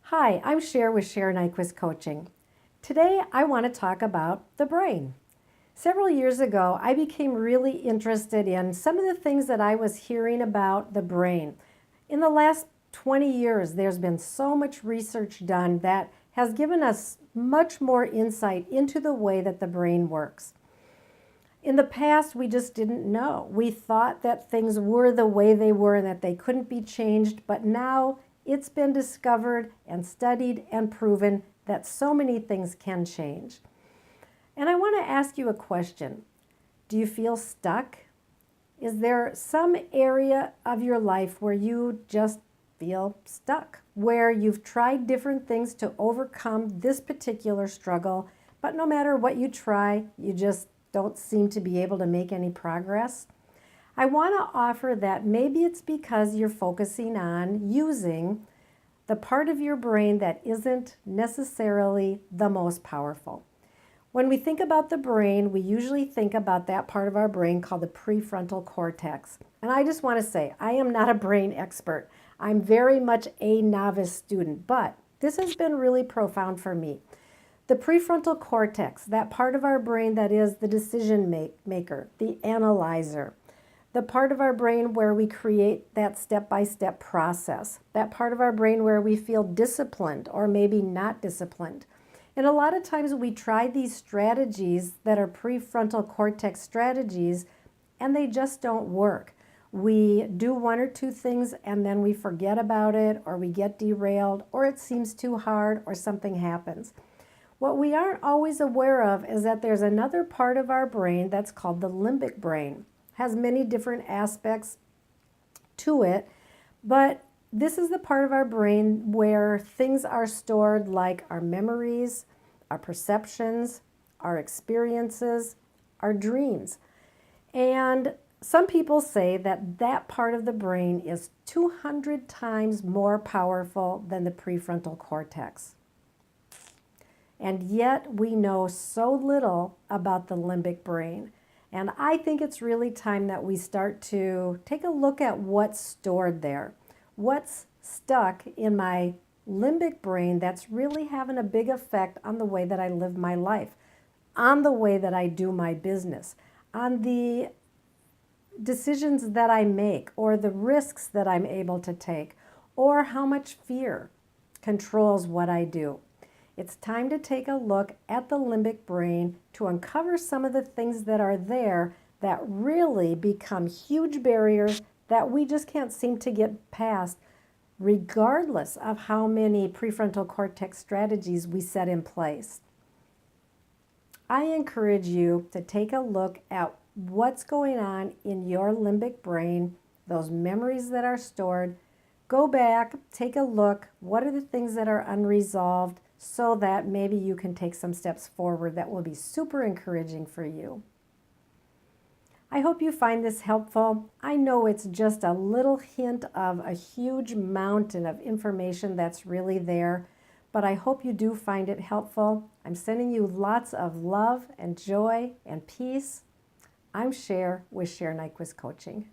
Hi, I'm Cher with Cher Nyquist Coaching. Today I want to talk about the brain. Several years ago, I became really interested in some of the things that I was hearing about the brain. In the last 20 years, there's been so much research done that has given us much more insight into the way that the brain works. In the past, we just didn't know. We thought that things were the way they were and that they couldn't be changed, but now it's been discovered and studied and proven that so many things can change. And I want to ask you a question. Do you feel stuck? Is there some area of your life where you just feel stuck, where you've tried different things to overcome this particular struggle, but no matter what you try, you just don't seem to be able to make any progress? I want to offer that maybe it's because you're focusing on using the part of your brain that isn't necessarily the most powerful. When we think about the brain, we usually think about that part of our brain called the prefrontal cortex. And I just want to say, I am not a brain expert. I'm very much a novice student, but this has been really profound for me. The prefrontal cortex, that part of our brain that is the decision maker, the analyzer, the part of our brain where we create that step-by-step process, that part of our brain where we feel disciplined or maybe not disciplined. And a lot of times we try these strategies that are prefrontal cortex strategies and they just don't work. We do one or two things and then we forget about it, or we get derailed, or it seems too hard, or something happens. What we aren't always aware of is that there's another part of our brain that's called the limbic brain. Has many different aspects to it, but this is the part of our brain where things are stored, like our memories, our perceptions, our experiences, our dreams. And some people say that that part of the brain is 200 times more powerful than the prefrontal cortex. And yet we know so little about the limbic brain. And I think it's really time that we start to take a look at what's stored there. What's stuck in my limbic brain that's really having a big effect on the way that I live my life, on the way that I do my business, on the decisions that I make, or the risks that I'm able to take, or how much fear controls what I do. It's time to take a look at the limbic brain to uncover some of the things that are there that really become huge barriers that we just can't seem to get past, regardless of how many prefrontal cortex strategies we set in place. I encourage you to take a look at what's going on in your limbic brain, those memories that are stored. Go back, take a look. What are the things that are unresolved, so that maybe you can take some steps forward that will be super encouraging for you. I hope you find this helpful. I know it's just a little hint of a huge mountain of information that's really there, but I hope you do find it helpful. I'm sending you lots of love and joy and peace. I'm Cher with Cher Nyquist Coaching.